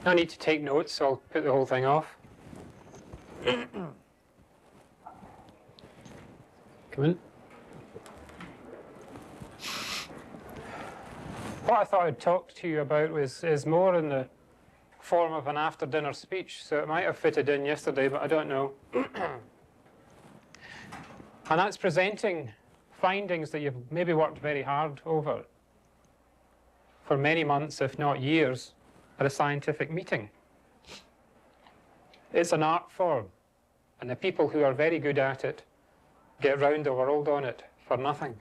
I need to take notes, so I'll put the whole thing off. Come in. What I thought I'd talk to you about is more in the form of an after-dinner speech, so it might have fitted in yesterday, but I don't know. And that's presenting findings that you've maybe worked very hard over for many months, if not years, at a scientific meeting. It's an art form, and the people who are very good at it get round the world on it for nothing.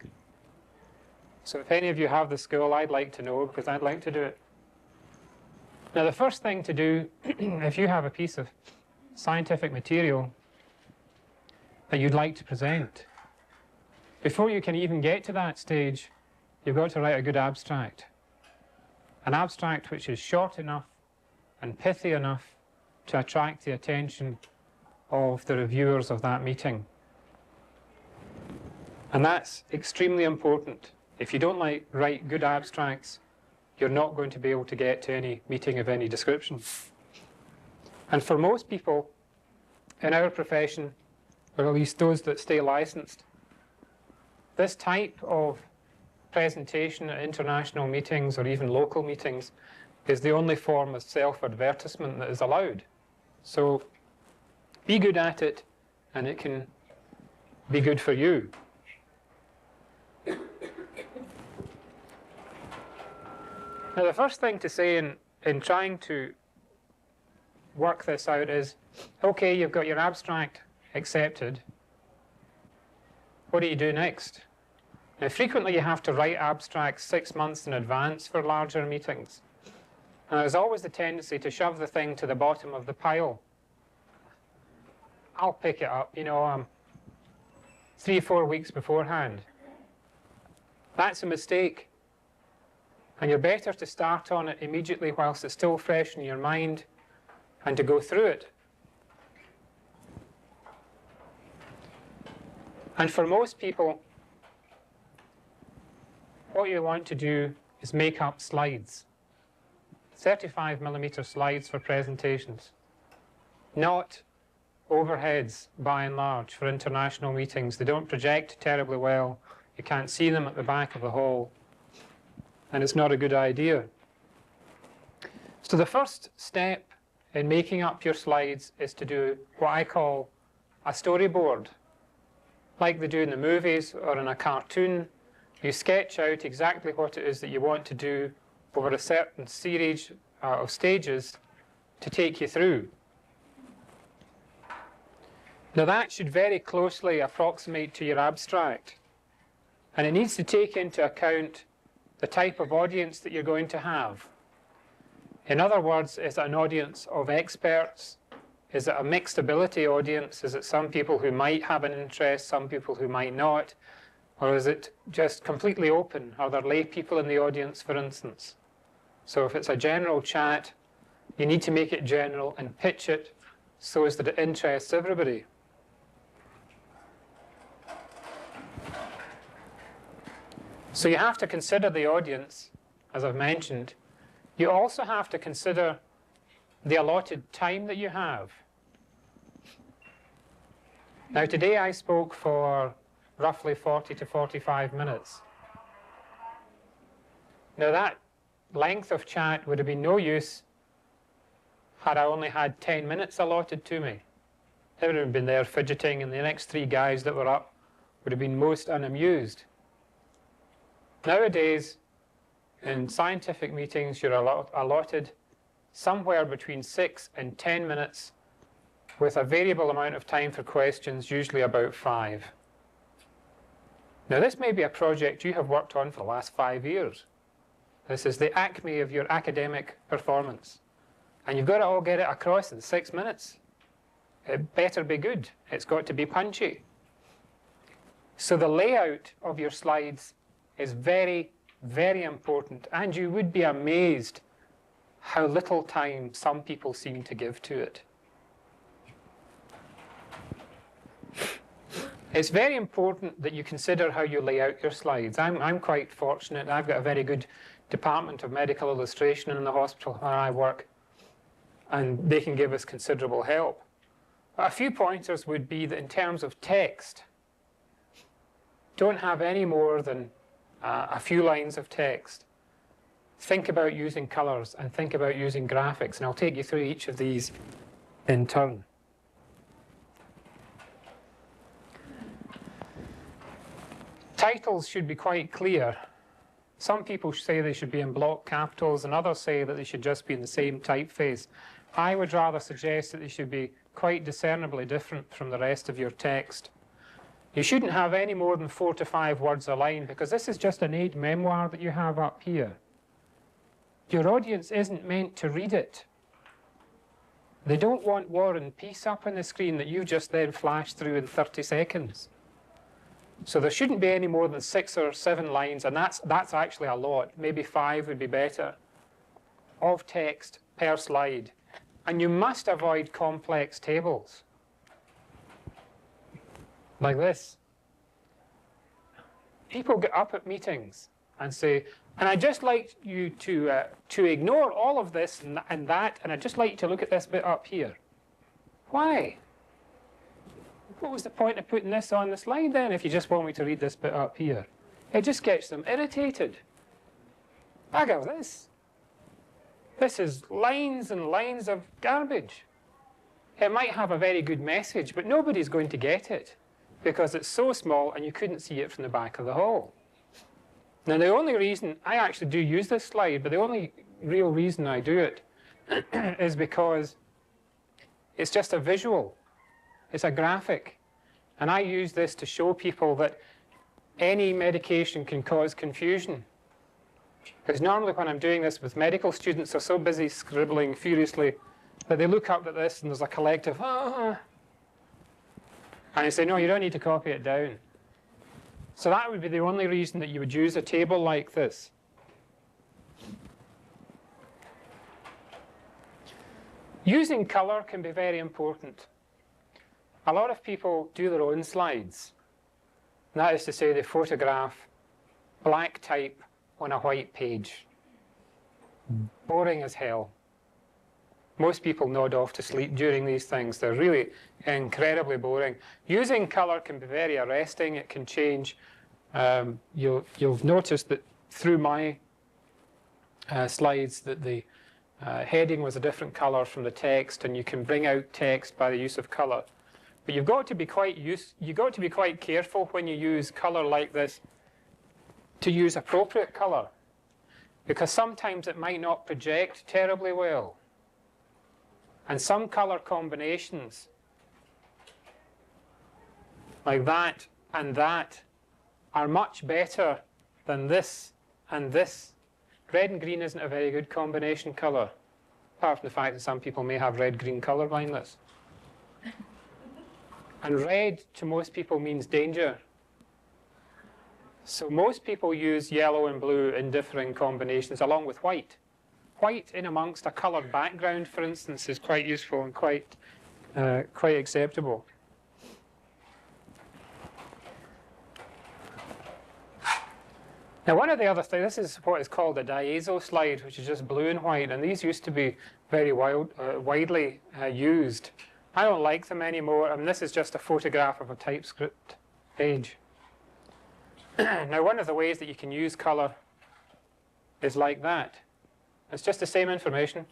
So if any of you have the skill, I'd like to know, because I'd like to do it. Now, the first thing to do, if you have a piece of scientific material that you'd like to present, before you can even get to that stage, you've got to write a good abstract. An abstract which is short enough and pithy enough to attract the attention of the reviewers of that meeting. And that's extremely important. If you don't write good abstracts, you're not going to be able to get to any meeting of any description. And for most people in our profession, or at least those that stay licensed, this type of presentation at international meetings or even local meetings is the only form of self-advertisement that is allowed. So be good at it, and it can be good for you. Now, the first thing to say in trying to work this out is, okay, you've got your abstract accepted. What do you do next? Now, frequently you have to write abstracts 6 months in advance for larger meetings. And there's always the tendency to shove the thing to the bottom of the pile. I'll pick it up, 3 or 4 weeks beforehand. That's a mistake. And you're better to start on it immediately whilst it's still fresh in your mind and to go through it. And for most people, what you want to do is make up slides. 35mm slides for presentations. Not overheads, by and large, for international meetings. They don't project terribly well. You can't see them at the back of the hall. And it's not a good idea. So the first step in making up your slides is to do what I call a storyboard. Like they do in the movies or in a cartoon, you sketch out exactly what it is that you want to do over a certain series of stages to take you through. Now that should very closely approximate to your abstract. And it needs to take into account the type of audience that you're going to have. In other words, is it an audience of experts? Is it a mixed ability audience? Is it some people who might have an interest, some people who might not? Or is it just completely open? Are there lay people in the audience, for instance? So if it's a general chat, you need to make it general and pitch it so as that it interests everybody. So you have to consider the audience, as I've mentioned. You also have to consider the allotted time that you have. Now today I spoke for roughly 40 to 45 minutes. Now that length of chat would have been no use had I only had 10 minutes allotted to me. I would have been there fidgeting, and the next 3 guys that were up would have been most unamused. Nowadays, in scientific meetings, you're allotted somewhere between 6 and 10 minutes with a variable amount of time for questions, usually about 5. Now, this may be a project you have worked on for the last 5 years. This is the acme of your academic performance. And you've got to all get it across in 6 minutes. It better be good. It's got to be punchy. So the layout of your slides is very, very important, and you would be amazed how little time some people seem to give to it. It's very important that you consider how you lay out your slides. I'm quite fortunate. I've got a very good department of medical illustration in the hospital where I work. and they can give us considerable help. A few pointers would be that in terms of text, don't have any more than a few lines of text. Think about using colors and think about using graphics, and I'll take you through each of these in turn. Titles should be quite clear. Some people say they should be in block capitals, and others say that they should just be in the same typeface. I would rather suggest that they should be quite discernibly different from the rest of your text. You shouldn't have any more than 4 to 5 words a line, because this is just an aid memoir that you have up here. Your audience isn't meant to read it. They don't want War and Peace up on the screen that you just then flash through in 30 seconds. So there shouldn't be any more than 6 or 7 lines, and that's actually a lot. Maybe 5 would be better, of text per slide. And you must avoid complex tables, like this. People get up at meetings and say, and I'd just like you to ignore all of this and that, and I'd just like you to look at this bit up here. Why? What was the point of putting this on the slide then if you just want me to read this bit up here? It just gets them irritated. Bugger this. This is lines and lines of garbage. It might have a very good message, but nobody's going to get it because it's so small and you couldn't see it from the back of the hall. Now, the only reason I actually do use this slide, but the only real reason I do it is because it's just a visual. It's a graphic. And I use this to show people that any medication can cause confusion. Because normally when I'm doing this with medical students, they're so busy scribbling furiously that they look up at this and there's a collective, ah. And I say, no, you don't need to copy it down. So that would be the only reason that you would use a table like this. Using color can be very important. A lot of people do their own slides. And that is to say they photograph black type on a white page. Boring as hell. Most people nod off to sleep during these things. They're really incredibly boring. Using color can be very arresting. It can change. You'll notice that through my slides that the heading was a different color from the text, and you can bring out text by the use of color. But you've got to be quite careful when you use color like this to use appropriate color, because sometimes it might not project terribly well. And some color combinations, like that and that, are much better than this and this. Red and green isn't a very good combination color, apart from the fact that some people may have red-green color blindness. And red to most people means danger. So most people use yellow and blue in differing combinations along with white. White in amongst a coloured background, for instance, is quite useful and quite acceptable. Now, one of the other things, this is what is called a diazo slide, which is just blue and white, and these used to be very widely used. I don't like them anymore, and this is just a photograph of a TypeScript page. Now, one of the ways that you can use colour is like that. It's just the same information.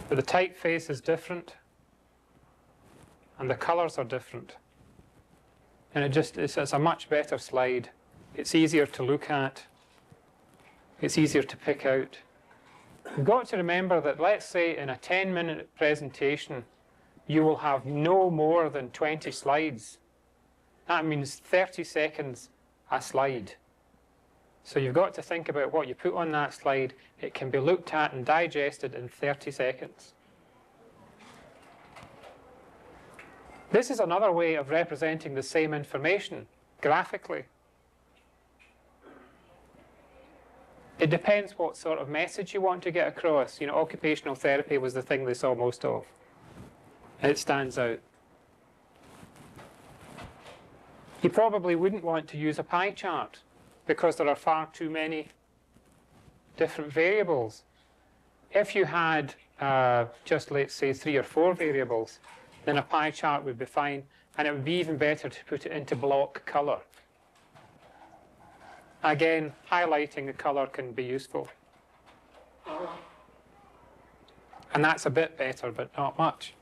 But the typeface is different, and the colours are different. And it's a much better slide. It's easier to look at. It's easier to pick out. You've got to remember that, let's say, in a 10-minute presentation, you will have no more than 20 slides. That means 30 seconds a slide. So you've got to think about what you put on that slide. It can be looked at and digested in 30 seconds. This is another way of representing the same information graphically. It depends what sort of message you want to get across. You know, occupational therapy was the thing they saw most of. It stands out. You probably wouldn't want to use a pie chart because there are far too many different variables. If you had just, let's say, 3 or 4 variables, then a pie chart would be fine, and it would be even better to put it into block color. Again, highlighting the color can be useful. And that's a bit better, but not much.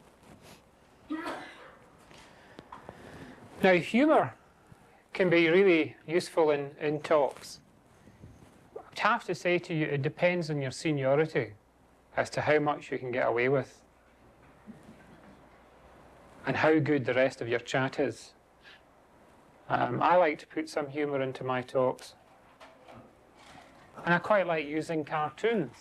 Now, humor can be really useful in talks. I'd have to say to you, it depends on your seniority as to how much you can get away with and how good the rest of your chat is. I like to put some humor into my talks. And I quite like using cartoons.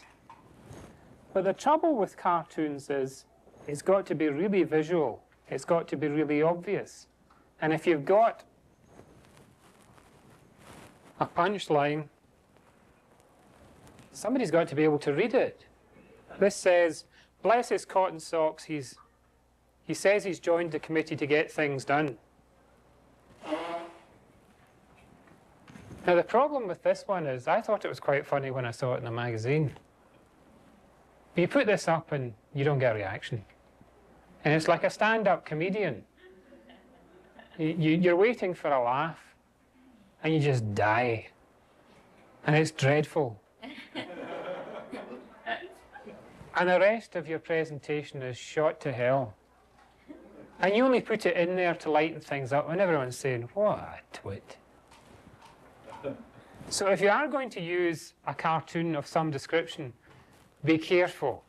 But the trouble with cartoons is it's got to be really visual. It's got to be really obvious. And if you've got a punchline, somebody's got to be able to read it. This says, bless his cotton socks, he says he's joined the committee to get things done. Now the problem with this one is, I thought it was quite funny when I saw it in a magazine. You put this up and you don't get a reaction. And it's like a stand-up comedian. You're waiting for a laugh, and you just die. And it's dreadful. And the rest of your presentation is shot to hell. And you only put it in there to lighten things up when everyone's saying, what a twit. So if you are going to use a cartoon of some description, be careful.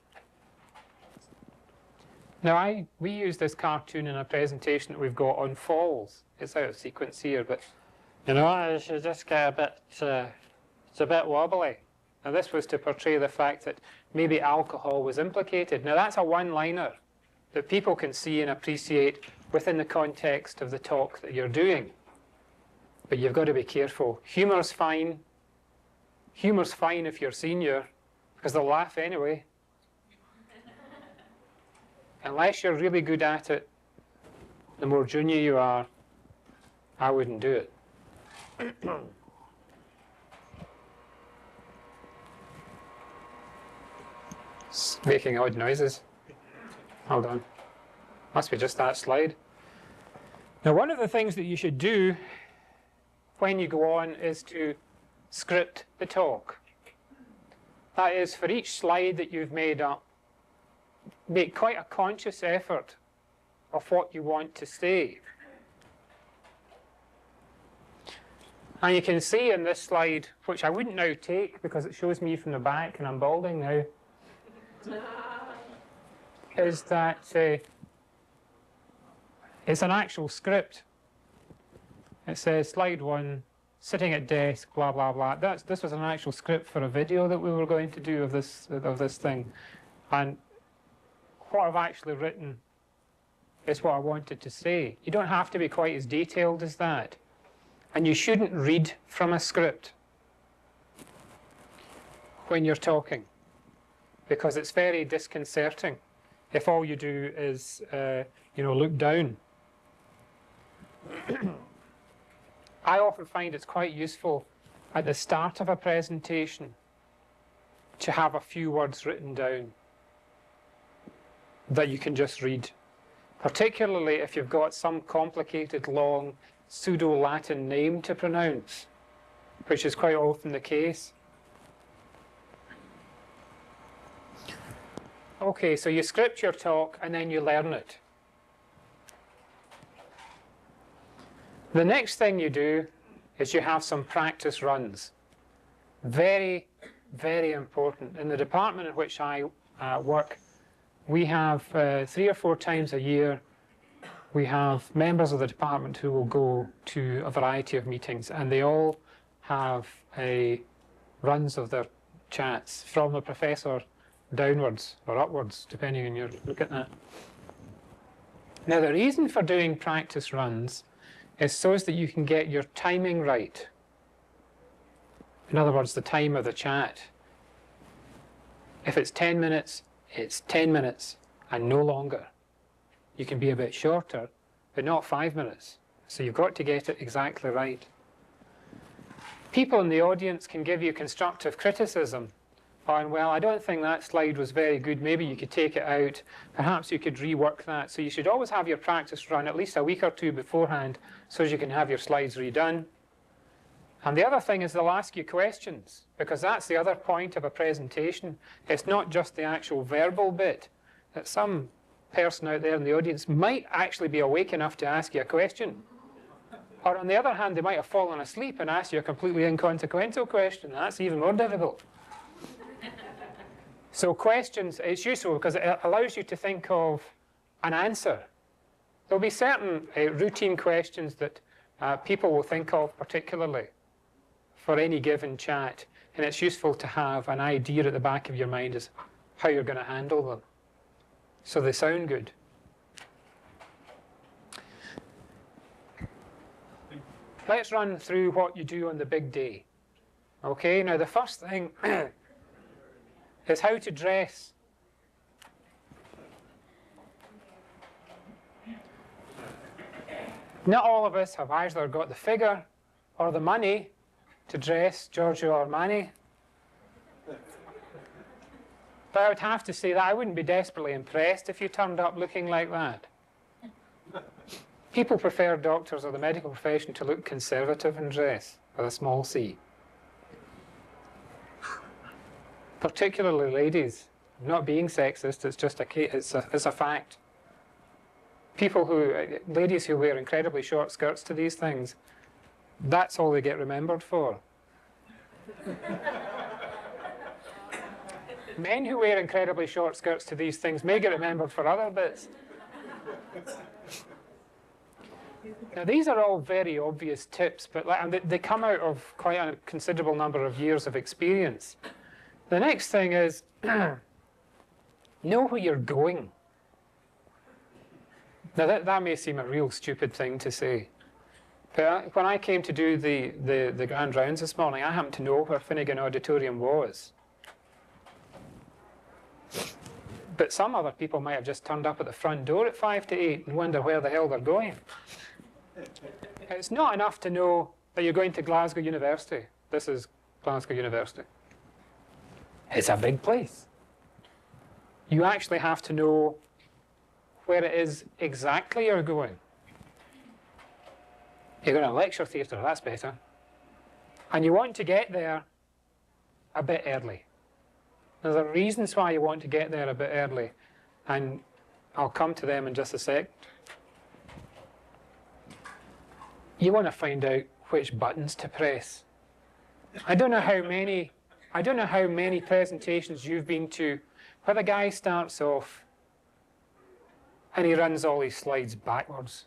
Now, we use this cartoon in a presentation that we've got on falls. It's out of sequence here, but you know, you just get a bit, it's a bit wobbly. Now, this was to portray the fact that maybe alcohol was implicated. Now, that's a one-liner that people can see and appreciate within the context of the talk that you're doing. But you've got to be careful. Humor's fine. Humor's fine if you're senior, because they'll laugh anyway. Unless you're really good at it, the more junior you are, I wouldn't do it. It's making odd noises. Hold on. Must be just that slide. Now, one of the things that you should do when you go on is to script the talk. That is, for each slide that you've made up, make quite a conscious effort of what you want to say. And you can see in this slide, which I wouldn't now take because it shows me from the back and I'm balding now, is that it's an actual script. It says slide 1, sitting at desk, blah, blah, blah. This was an actual script for a video that we were going to do of this thing. And what I've actually written is what I wanted to say. You don't have to be quite as detailed as that. And you shouldn't read from a script when you're talking, because it's very disconcerting if all you do is, look down. I often find it's quite useful at the start of a presentation to have a few words written down that you can just read, particularly if you've got some complicated, long, pseudo-Latin name to pronounce, which is quite often the case. Okay, so you script your talk and then you learn it. The next thing you do is you have some practice runs. Very, very important. In the department in which I work, we have 3 or 4 times a year, we have members of the department who will go to a variety of meetings, and they all have runs of their chats from the professor downwards or upwards, depending on your look at that. Now, the reason for doing practice runs is so that you can get your timing right. In other words, the time of the chat. If it's 10 minutes, it's 10 minutes and no longer. You can be a bit shorter, but not 5 minutes. So you've got to get it exactly right. People in the audience can give you constructive criticism, on, well, I don't think that slide was very good, maybe you could take it out, perhaps you could rework that. So you should always have your practice run at least a week or two beforehand so as you can have your slides redone. And the other thing is they'll ask you questions, because that's the other point of a presentation. It's not just the actual verbal bit, that some person out there in the audience might actually be awake enough to ask you a question. Or on the other hand, they might have fallen asleep and asked you a completely inconsequential question. That's even more difficult. So questions, it's useful because it allows you to think of an answer. There'll be certain routine questions that people will think of particularly for any given chat, and it's useful to have an idea at the back of your mind as how you're going to handle them, so they sound good. Let's run through what you do on the big day. Okay, now the first thing is how to dress. Not all of us have either got the figure or the money to dress Giorgio Armani. But I would have to say that I wouldn't be desperately impressed if you turned up looking like that. People prefer doctors or the medical profession to look conservative in dress, with a small c. Particularly ladies. I'm not being sexist, it's just it's a fact. Ladies who wear incredibly short skirts to these things, that's all they get remembered for. Men who wear incredibly short skirts to these things may get remembered for other bits. Now, these are all very obvious tips, but they come out of quite a considerable number of years of experience. The next thing is, know where you're going. Now, that may seem a real stupid thing to say. But when I came to do the grand rounds this morning, I happened to know where Finnegan Auditorium was. But some other people might have just turned up at the front door at 5 to 8 and wonder where the hell they're going. It's not enough to know that you're going to Glasgow University. This is Glasgow University. It's a big place. You actually have to know where it is exactly you're going. You're going to a lecture theatre, that's better. And you want to get there a bit early. There's a reasons why you want to get there a bit early, and I'll come to them in just a sec. You want to find out which buttons to press. I don't know how many presentations you've been to where the guy starts off and he runs all his slides backwards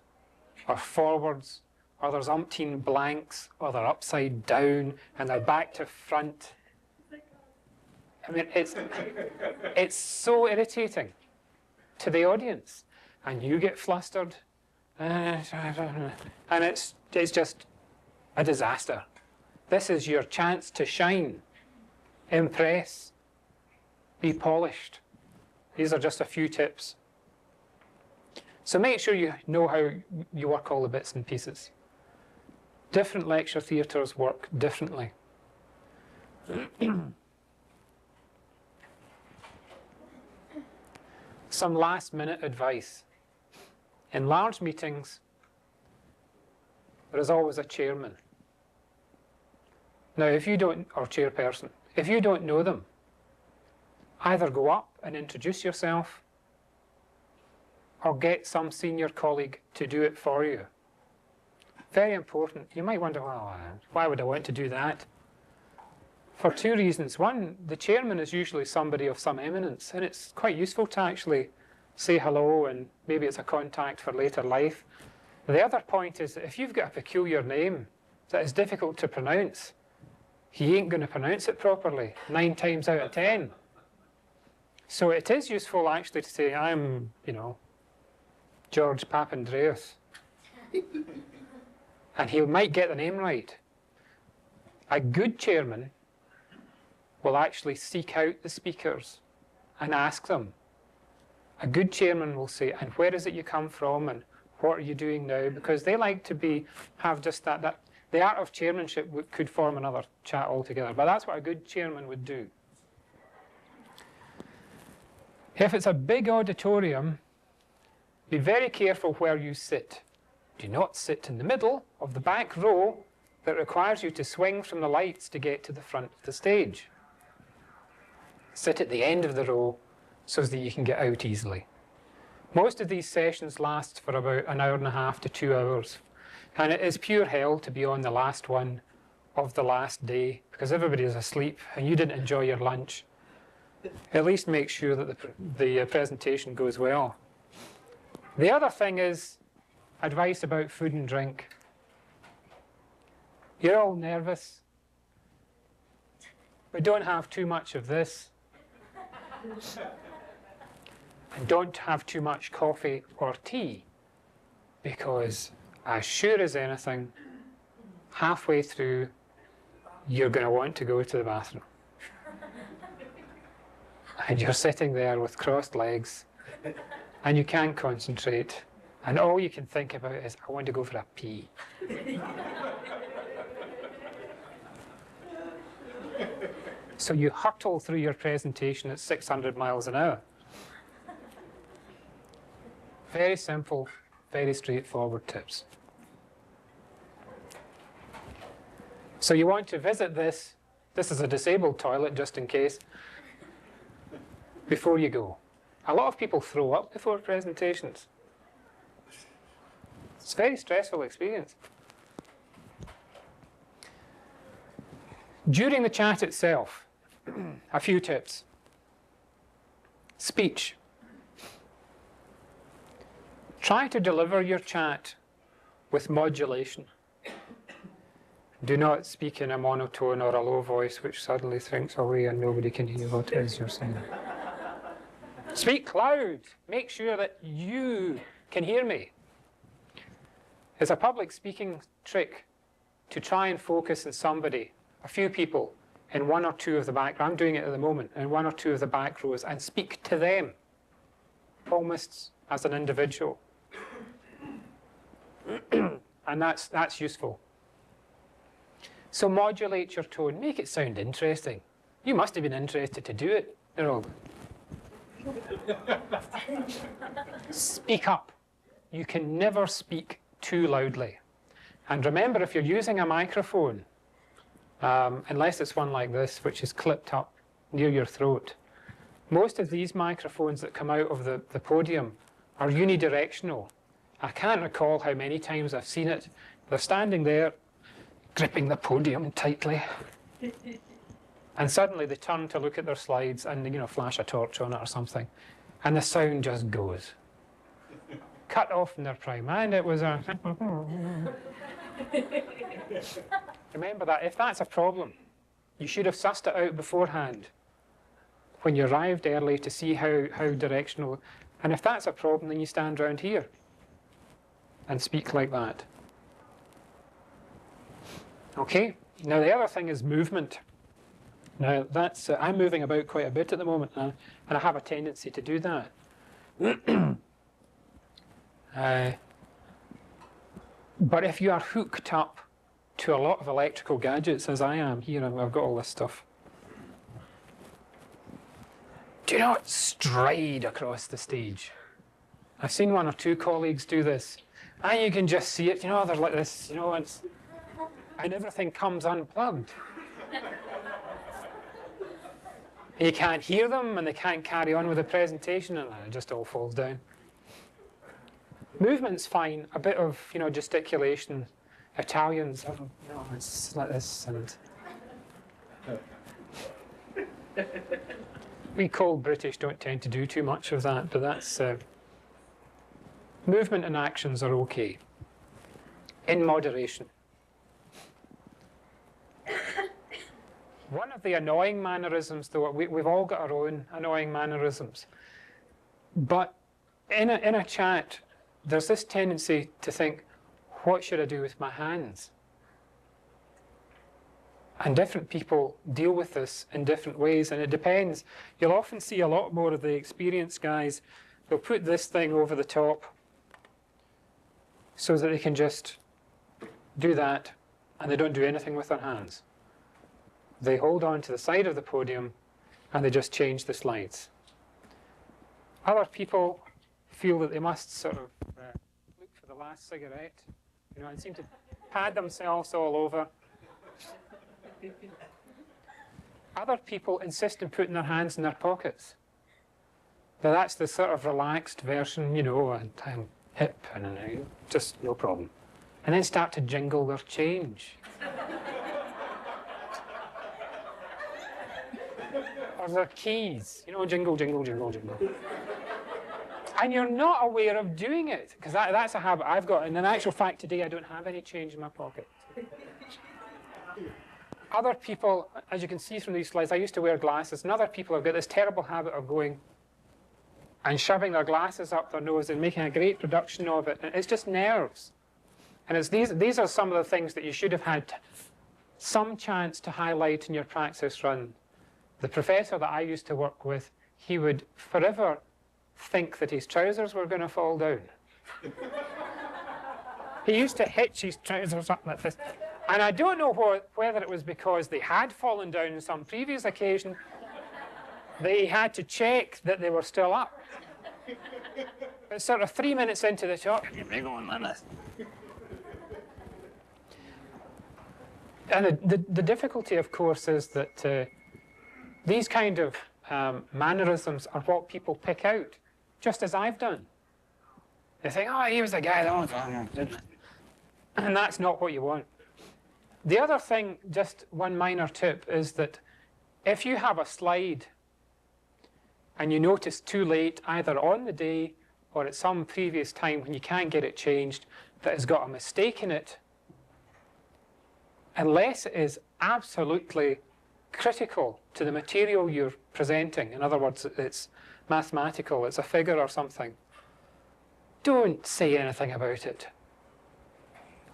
or forwards, or there's umpteen blanks, or they're upside down and they're back to front. I mean, it's so irritating to the audience, and you get flustered, and it's just a disaster. This is your chance to shine, impress, be polished. These are just a few tips. So make sure you know how you work all the bits and pieces. Different lecture theatres work differently. Some last-minute advice. In large meetings, there is always a chairman. Now, or chairperson, if you don't know them, either go up and introduce yourself, or get some senior colleague to do it for you. Very important. You might wonder, well, why would I want to do that? For two reasons. One, the chairman is usually somebody of some eminence, and it's quite useful to actually say hello, and maybe it's a contact for later life. The other point is that if you've got a peculiar name that is difficult to pronounce, he ain't going to pronounce it properly 9 times out of 10. So it is useful actually to say, I'm, George Papandreou. And he might get the name right. A good chairman will actually seek out the speakers and ask them. A good chairman will say, and where is it you come from, and what are you doing now? Because they like to have just that. The art of chairmanship could form another chat altogether, but that's what a good chairman would do. If it's a big auditorium, be very careful where you sit. Do not sit in the middle of the back row that requires you to swing from the lights to get to the front of the stage. Sit at the end of the row so that you can get out easily. Most of these sessions last for about an hour and a half to 2 hours. And it is pure hell to be on the last one of the last day because everybody is asleep and you didn't enjoy your lunch. At least make sure that the presentation goes well. The other thing is advice about food and drink. You're all nervous. But don't have too much of this. And don't have too much coffee or tea, because as sure as anything, halfway through, you're going to want to go to the bathroom. And you're sitting there with crossed legs, and you can't concentrate, and all you can think about is, I want to go for a pee. So you hurtle through your presentation at 600 miles an hour. Very simple, very straightforward tips. So you want to visit this. This is a disabled toilet, just in case, before you go. A lot of people throw up before presentations. It's a very stressful experience. During the chat itself, a few tips. Speech. Try to deliver your chat with modulation. Do not speak in a monotone or a low voice which suddenly shrinks away and nobody can hear what it is you're saying. Speak loud. Make sure that you can hear me. It's a public speaking trick to try and focus on somebody, a few people, in one or two of the back. I'm doing it at the moment, in one or two of the back rows, and speak to them, almost as an individual. And that's useful. So modulate your tone. Make it sound interesting. You must have been interested to do it. They're all... Speak up. You can never speak too loudly. And remember, if you're using a microphone, unless it's one like this, which is clipped up near your throat, most of these microphones that come out of the podium are unidirectional. I can't recall how many times I've seen it. They're standing there, gripping the podium tightly. And suddenly they turn to look at their slides and, you know, flash a torch on it or something. And the sound just goes. Cut off in their prime. And it was a... Remember that. If that's a problem, you should have sussed it out beforehand when you arrived early to see how directional... And if that's a problem, then you stand around here and speak like that. Okay? Now the other thing is movement. Now that's... I'm moving about quite a bit at the moment now, and I have a tendency to do that. But if you are hooked up to a lot of electrical gadgets, as I am here, I've got all this stuff, do not stride across the stage. I've seen one or two colleagues do this, and you can just see it, you know, they're like this, you know, and everything comes unplugged. You can't hear them, and they can't carry on with the presentation, and it just all falls down. Movement's fine, a bit of, you know, gesticulation. Italians, you know, it's like this, and we cold British don't tend to do too much of that, but that's movement and actions are okay, in moderation. One of the annoying mannerisms, though, we've all got our own annoying mannerisms, but in a chat, there's this tendency to think, what should I do with my hands? And different people deal with this in different ways, and it depends. You'll often see a lot more of the experienced guys, they'll put this thing over the top so that they can just do that, and they don't do anything with their hands. They hold on to the side of the podium, and they just change the slides. Other people feel that they must sort of look for the last cigarette, and seem to pad themselves all over. Other people insist on putting their hands in their pockets. Now that's the sort of relaxed version, and I'm hip and just no problem. And then start to jingle their change. Or their keys, jingle, jingle, jingle, jingle. And you're not aware of doing it, because that's a habit I've got. And in actual fact, today I don't have any change in my pocket. Other people, as you can see from these slides, I used to wear glasses, and other people have got this terrible habit of going and shoving their glasses up their nose and making a great production of it. And it's just nerves. And these are some of the things that you should have had some chance to highlight in your practice run. The professor that I used to work with, he would forever think that his trousers were going to fall down. He used to hitch his trousers up like this. And I don't know whether it was because they had fallen down on some previous occasion that he had to check that they were still up. But sort of 3 minutes into the talk, and the difficulty, of course, is that these kind of mannerisms are what people pick out, just as I've done. They think, oh, he was the guy that didn't. And that's not what you want. The other thing, just one minor tip, is that if you have a slide and you notice too late, either on the day or at some previous time when you can't get it changed, that has got a mistake in it, unless it is absolutely critical to the material you're presenting, in other words, it's mathematical, it's a figure or something, don't say anything about it.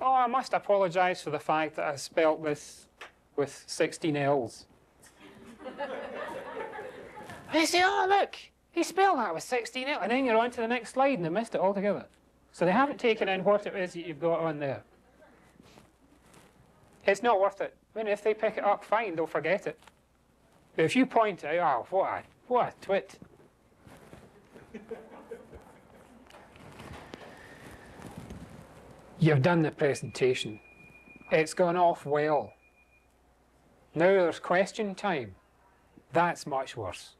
Oh, I must apologise for the fact that I spelt this with 16 L's. They say, oh, look, he spelled that with 16 L's. And then you're on to the next slide and they missed it altogether. So they haven't taken in what it is that you've got on there. It's not worth it. I mean, if they pick it up, fine, they'll forget it. But if you point out, oh, what a twit. You've done the presentation. It's gone off well. Now there's question time. That's much worse.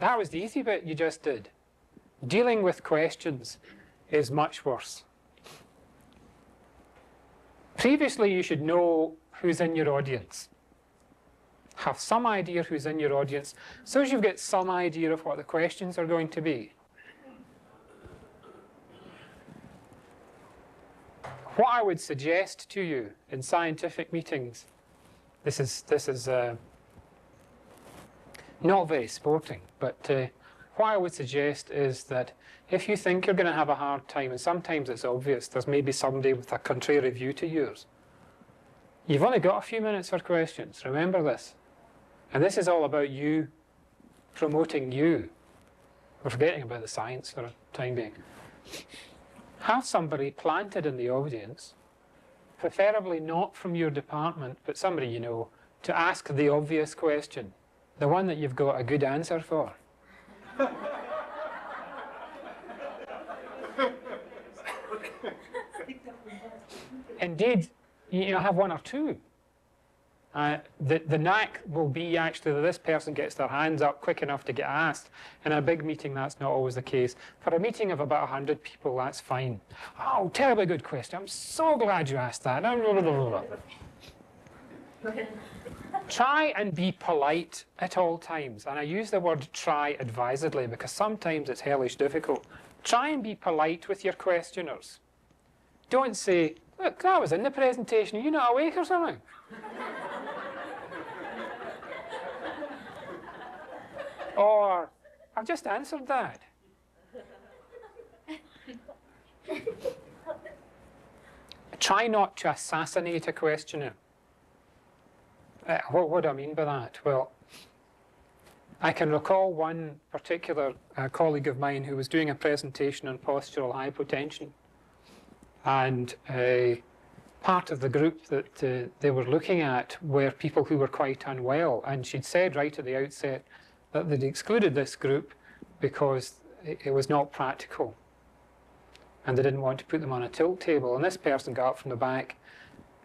That was the easy bit you just did. Dealing with questions is much worse. Previously, you should know who's in your audience. Have some idea who's in your audience, so as you've got some idea of what the questions are going to be. What I would suggest to you in scientific meetings, this is not very sporting, but what I would suggest is that if you think you're going to have a hard time, and sometimes it's obvious, there's maybe somebody with a contrary view to yours, you've only got a few minutes for questions. Remember this. And this is all about you promoting you. We're forgetting about the science for a time being. Have somebody planted in the audience, preferably not from your department, but somebody you know, to ask the obvious question, the one that you've got a good answer for. Indeed, have one or two. The knack will be actually that this person gets their hands up quick enough to get asked. In a big meeting, that's not always the case. For a meeting of about 100 people, that's fine. Oh, terribly good question. I'm so glad you asked that. Try and be polite at all times. And I use the word try advisedly because sometimes it's hellish difficult. Try and be polite with your questioners. Don't say, look, that was in the presentation. Are you not awake or something? Or, I've just answered that. Try not to assassinate a questioner. What do I mean by that? Well, I can recall one particular colleague of mine who was doing a presentation on postural hypotension. And part of the group that they were looking at were people who were quite unwell. And she'd said right at the outset, that they'd excluded this group because it was not practical. And they didn't want to put them on a tilt table. And this person got up from the back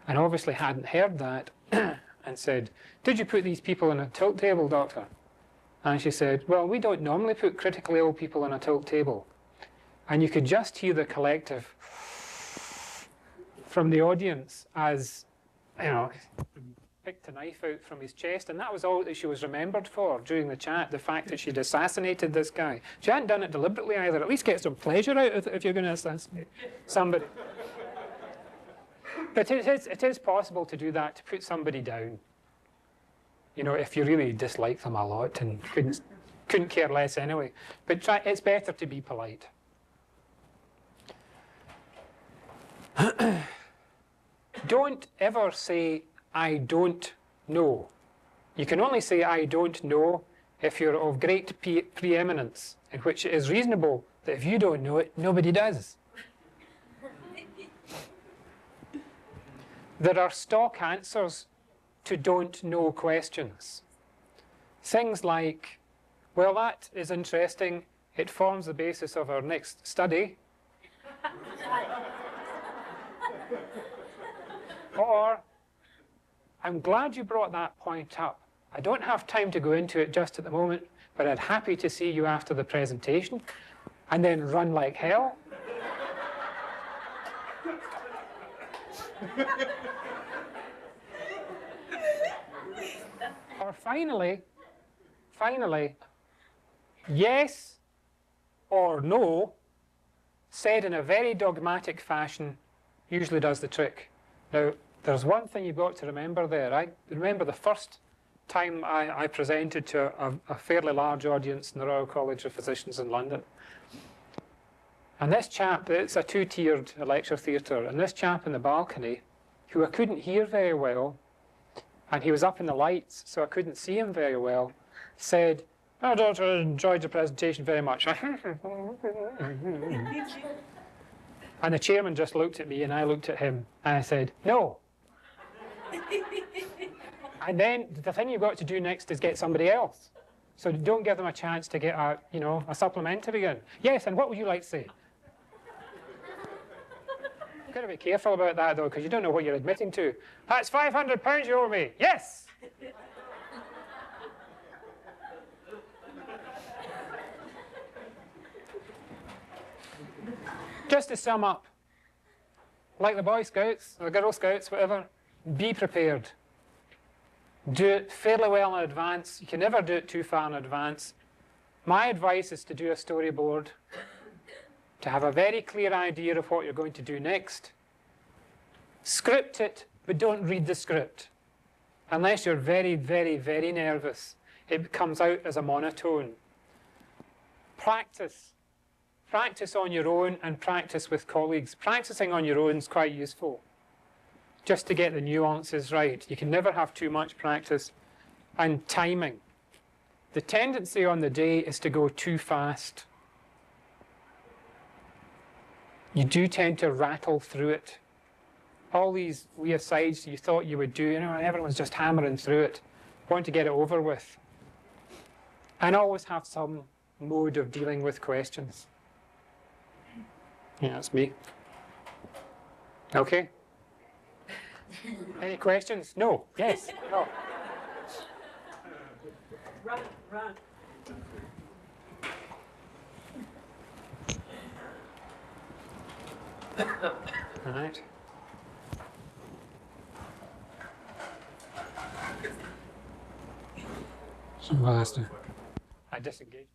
and obviously hadn't heard that and said, "Did you put these people on a tilt table, doctor?" And she said, "Well, we don't normally put critically ill people on a tilt table." And you could just hear the collective from the audience as, you know, picked a knife out from his chest, and that was all that she was remembered for during the chat, the fact that she'd assassinated this guy. She hadn't done it deliberately either. At least get some pleasure out of it if you're going to assassinate somebody. But it is possible to do that, to put somebody down. You know, if you really dislike them a lot and couldn't care less anyway. But it's better to be polite. Don't ever say, "I don't know." You can only say, "I don't know," if you're of great preeminence, in which it is reasonable that if you don't know it, nobody does. There are stock answers to don't know questions. Things like, "Well, that is interesting. It forms the basis of our next study." Or, "I'm glad you brought that point up. I don't have time to go into it just at the moment, but I'd happy to see you after the presentation," and then run like hell. Or finally, yes or no, said in a very dogmatic fashion, usually does the trick. Now, there's one thing you've got to remember there. I remember the first time I presented to a fairly large audience in the Royal College of Physicians in London. And this chap, it's a two-tiered lecture theatre, and this chap in the balcony, who I couldn't hear very well, and he was up in the lights, so I couldn't see him very well, said, "Oh, doctor, I enjoyed your presentation very much." And the chairman just looked at me, and I looked at him, and I said, "No." And then the thing you've got to do next is get somebody else. So don't give them a chance to get a supplementary in. "Yes, and what would you like to say?" You've got to be careful about that, though, because you don't know what you're admitting to. "That's £500 you owe me." "Yes." Just to sum up, like the Boy Scouts, or the Girl Scouts, whatever, be prepared. Do it fairly well in advance. You can never do it too far in advance. My advice is to do a storyboard, to have a very clear idea of what you're going to do next. Script it, but don't read the script. Unless you're very, very, very nervous, it comes out as a monotone. Practice. Practice on your own and practice with colleagues. Practicing on your own is quite useful, just to get the nuances right. You can never have too much practice. And timing. The tendency on the day is to go too fast. You do tend to rattle through it. All these wee asides you thought you would do, everyone's just hammering through it. Want to get it over with. And always have some mode of dealing with questions. Yeah, that's me. Okay. Any questions? No. Yes. No. Run. All right. Some last. I disengage.